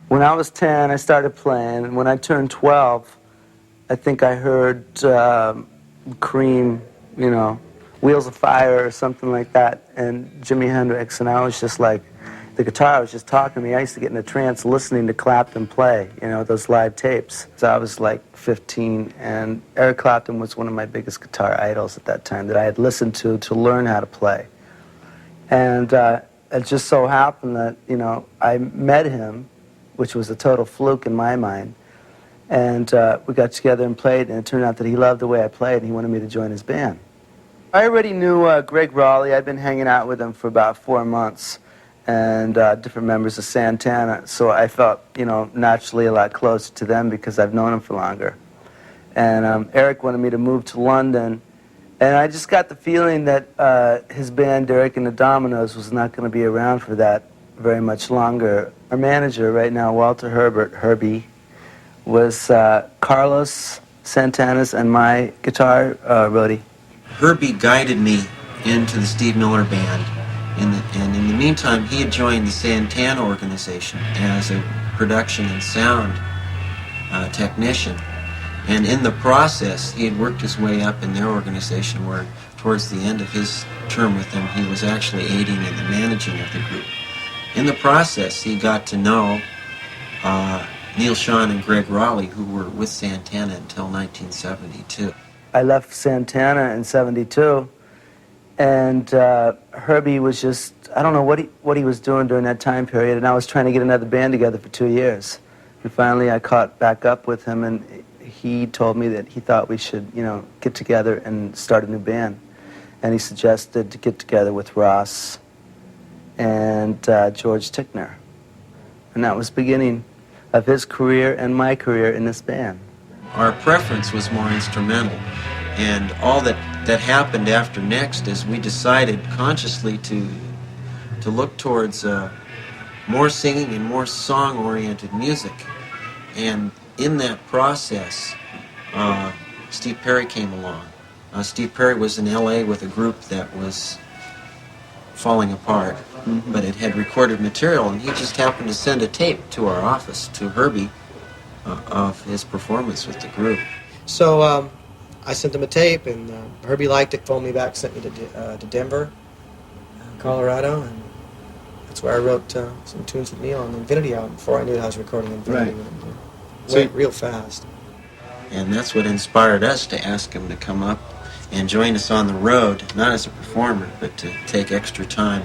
When I was 10, I started playing, and when I turned 12, I think I heard Cream, you know, Wheels of Fire or something like that, and Jimi Hendrix, and I was just like, the guitar was just talking to me. I used to get in a trance listening to Clapton play, you know, those live tapes. So I was like 15, and Eric Clapton was one of my biggest guitar idols at that time that I had listened to learn how to play. And it just so happened that, you know, I met him, which was a total fluke in my mind, and we got together and played, and it turned out that he loved the way I played, and he wanted me to join his band. I already knew Greg Raleigh. I'd been hanging out with him for about 4 months, and different members of Santana, so I felt, you know, naturally a lot closer to them because I've known him for longer. And Eric wanted me to move to London, and I just got the feeling that his band, Derek and the Dominoes, was not going to be around for that very much longer. Our manager right now, Walter Herbert, Herbie, was Carlos Santana's and my guitar roadie. Herbie guided me into the Steve Miller Band, and in the meantime, he had joined the Santana organization as a production and sound technician. And in the process, he had worked his way up in their organization where, towards the end of his term with them, he was actually aiding in the managing of the group. In the process, he got to know Neal Schon and Greg Raleigh, who were with Santana until 1972. I left Santana in 72, and Herbie was just, I don't know what he was doing during that time period, and I was trying to get another band together for 2 years. And finally I caught back up with him, and he told me that he thought we should, you know, get together and start a new band. And he suggested to get together with Ross and George Tickner. And that was the beginning of his career and my career in this band. Our preference was more instrumental, and all that happened after next is we decided consciously to look towards more singing and more song-oriented music. And in that process, Steve Perry came along. Steve Perry was in L.A. with a group that was falling apart, but it had recorded material, and he just happened to send a tape to our office, to Herbie, of his performance with the group. So I sent him a tape, and Herbie liked it, phoned me back, sent me to Denver, Colorado, and that's where I wrote some tunes with Neal on the Infinity album before I knew I was recording Infinity. Right. It went real fast. And that's what inspired us to ask him to come up and join us on the road, not as a performer, but to take extra time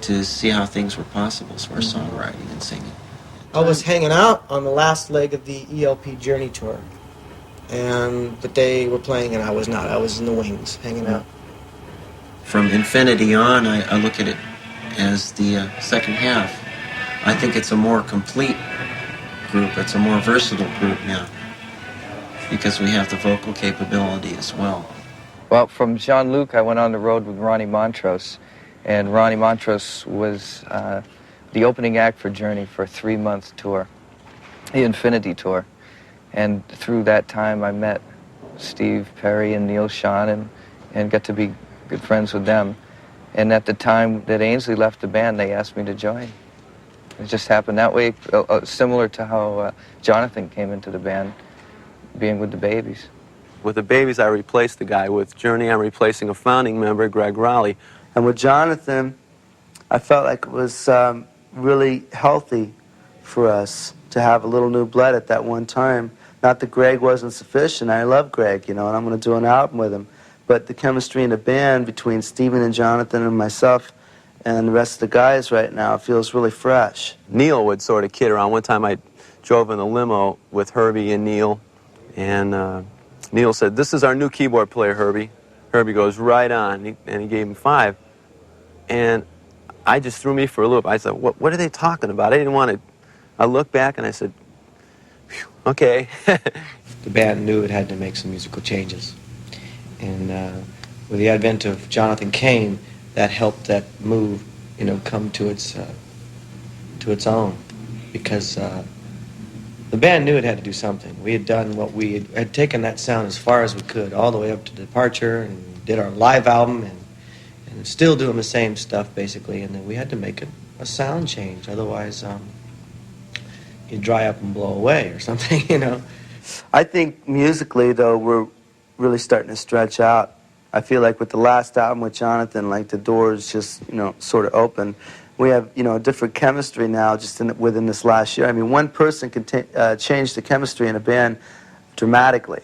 to see how things were possible as far as songwriting and singing. I was hanging out on the last leg of the ELP Journey tour, and the day we're playing, and I was not. I was in the wings, hanging out. From Infinity on, I look at it as the second half. I think it's a more complete group. It's a more versatile group now, because we have the vocal capability as well. Well, from Jean-Luc, I went on the road with Ronnie Montrose, and Ronnie Montrose was the opening act for Journey for a 3-month tour, the Infinity Tour. And through that time, I met Steve Perry and Neal Schon and got to be good friends with them. And at the time that Ainsley left the band, they asked me to join. It just happened that way, similar to how Jonathan came into the band, being with the Babies. With the Babies, I replaced the guy. With Journey, I'm replacing a founding member, Greg Raleigh. And with Jonathan, I felt like it was really healthy for us to have a little new blood at that one time. Not that Greg wasn't sufficient. I love Greg, you know, and I'm going to do an album with him. But the chemistry in the band between Stephen and Jonathan and myself and the rest of the guys right now feels really fresh. Neal would sort of kid around. One time I drove in a limo with Herbie and Neal, and Neal said, "This is our new keyboard player, Herbie." Herbie goes, "Right on," and he gave him 5. And I just threw me for a loop. I said, what are they talking about? I didn't want to. I looked back and I said, okay. The band knew it had to make some musical changes. And with the advent of Jonathan Cain, that helped that move, you know, come to its own. Because the band knew it had to do something. We had done what we had taken that sound as far as we could, all the way up to Departure, and did our live album, and still doing the same stuff, basically. And then we had to make a sound change. Otherwise, you dry up and blow away or something, you know. I think musically, though, we're really starting to stretch out. I feel like with the last album with Jonathan, like the doors just, sort of open. We have, a different chemistry now just within this last year. I mean, one person can change the chemistry in a band dramatically.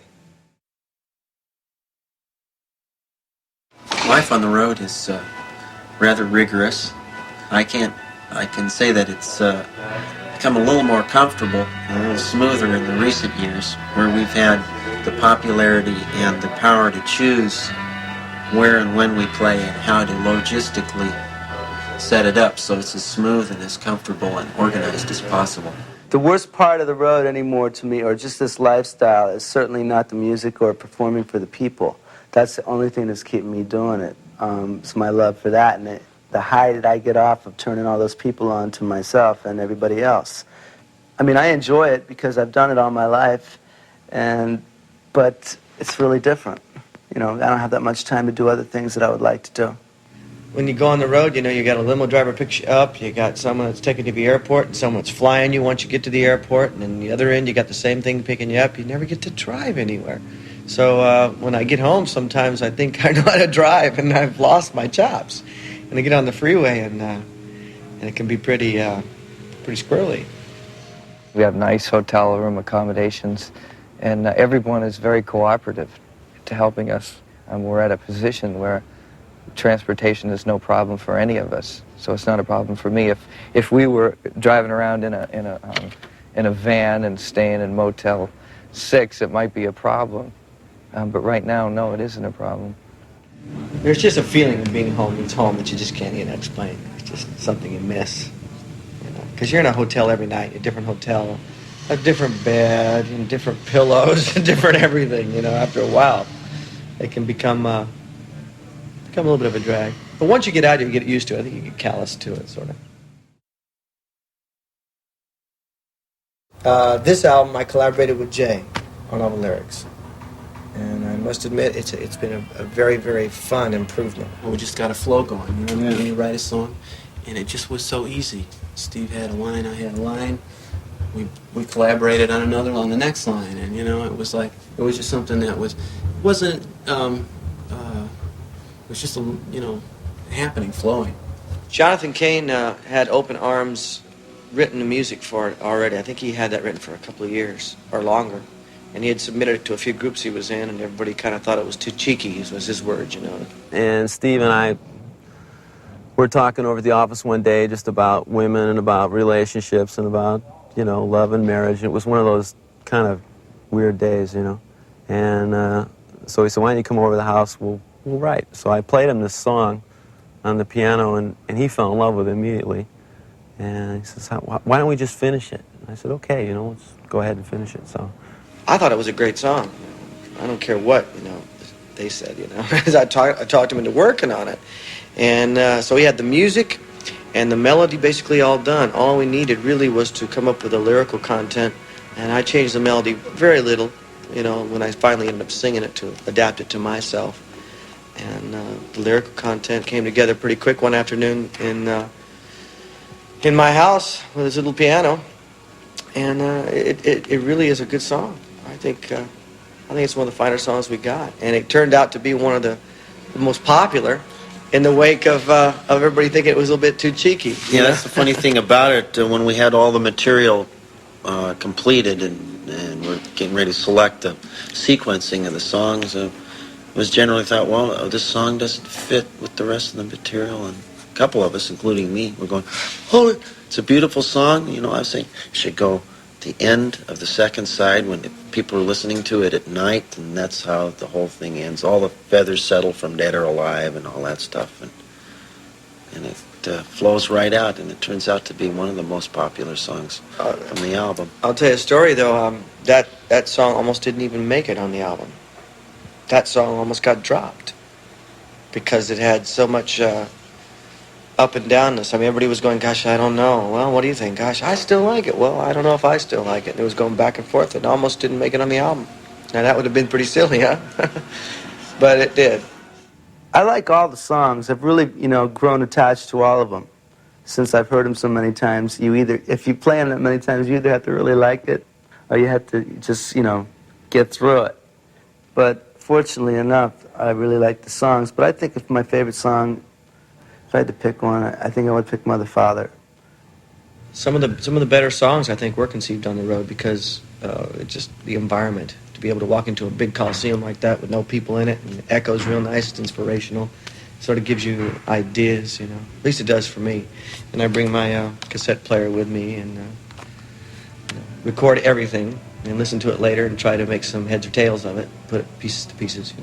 Life on the road is rather rigorous. I can say that it's become a little more comfortable, a little smoother in the recent years, where we've had the popularity and the power to choose where and when we play and how to logistically set it up so it's as smooth and as comfortable and organized as possible. The worst part of the road anymore to me, or just this lifestyle, is certainly not the music or performing for the people. That's the only thing that's keeping me doing it. It's my love for that, and the high that I get off of turning all those people on to myself and everybody else. I mean, I enjoy it because I've done it all my life, but it's really different. I don't have that much time to do other things that I would like to do. When you go on the road, you got a limo driver picks you up, you got someone that's taking you to the airport, and someone that's flying you once you get to the airport, and then the other end you got the same thing picking you up. You never get to drive anywhere. So when I get home, sometimes I think I know how to drive, and I've lost my chops. And I get on the freeway, and it can be pretty squirrely. We have nice hotel room accommodations, and everyone is very cooperative to helping us. We're at a position where transportation is no problem for any of us, so it's not a problem for me. If we were driving around in a van and staying in Motel 6, it might be a problem. But right now, no, it isn't a problem. There's just a feeling of being home. It's home that you just can't even explain. It's just something you miss. Because you're in a hotel every night, a different hotel, a different bed, and different pillows, and different everything. After a while, it can become a little bit of a drag. But once you get out, you get used to it. I think you get callous to it, sort of. This album, I collaborated with Jay on all the lyrics. And I must admit, it's been a very, very fun improvement. We just got a flow going, when you write a song, and it just was so easy. Steve had a line, I had a line. We collaborated on the next line, and it was just something that wasn't it was just happening, flowing. Jonathan Cain had Open Arms written the music for it already. I think he had that written for a couple of years or longer. And he had submitted it to a few groups he was in, and everybody kind of thought it was too cheeky, was his words, And Steve and I were talking over at the office one day just about women and about relationships and about, love and marriage. It was one of those kind of weird days, And so he said, why don't you come over to the house, we'll write. So I played him this song on the piano, and he fell in love with it immediately. And he says, why don't we just finish it? And I said, okay, let's go ahead and finish it. So I thought it was a great song. I don't care what, they said, As I talked him into working on it. And so he had the music and the melody basically all done. All we needed really was to come up with the lyrical content. And I changed the melody very little, when I finally ended up singing it to adapt it to myself. And the lyrical content came together pretty quick one afternoon in my house with this little piano. And it really is a good song. I think it's one of the finer songs we got, and it turned out to be one of the most popular in the wake of everybody thinking it was a little bit too cheeky. Yeah, that's the funny thing about it. When we had all the material completed and we're getting ready to select the sequencing of the songs, it was generally thought, well, this song doesn't fit with the rest of the material, and a couple of us, including me, were going, oh, it's a beautiful song. I was saying you should go the end of the second side when people are listening to it at night, and that's how the whole thing ends. All the feathers settle from Dead or Alive and all that stuff, and it flows right out, and it turns out to be one of the most popular songs from the album. I'll tell you a story, though. That song almost didn't even make it on the album. That song almost got dropped because it had so much up and downness. I mean, everybody was going, gosh, I don't know. Well, what do you think? Gosh, I still like it. Well, I don't know if I still like it. And it was going back and forth. It almost didn't make it on the album. Now, that would have been pretty silly, huh? But it did. I like all the songs. I've really, grown attached to all of them. since I've heard them so many times, if you play them that many times, you either have to really like it, or you have to just, get through it. But fortunately enough, I really like the songs. But I think if my favorite song, if I had to pick one, I think I would pick Mother, Father. Some of the better songs I think were conceived on the road because it's just the environment. To be able to walk into a big coliseum like that with no people in it, and it echoes real nice, it's inspirational. Sort of gives you ideas, At least it does for me. And I bring my cassette player with me and record everything and listen to it later and try to make some heads or tails of it, put it pieces to pieces,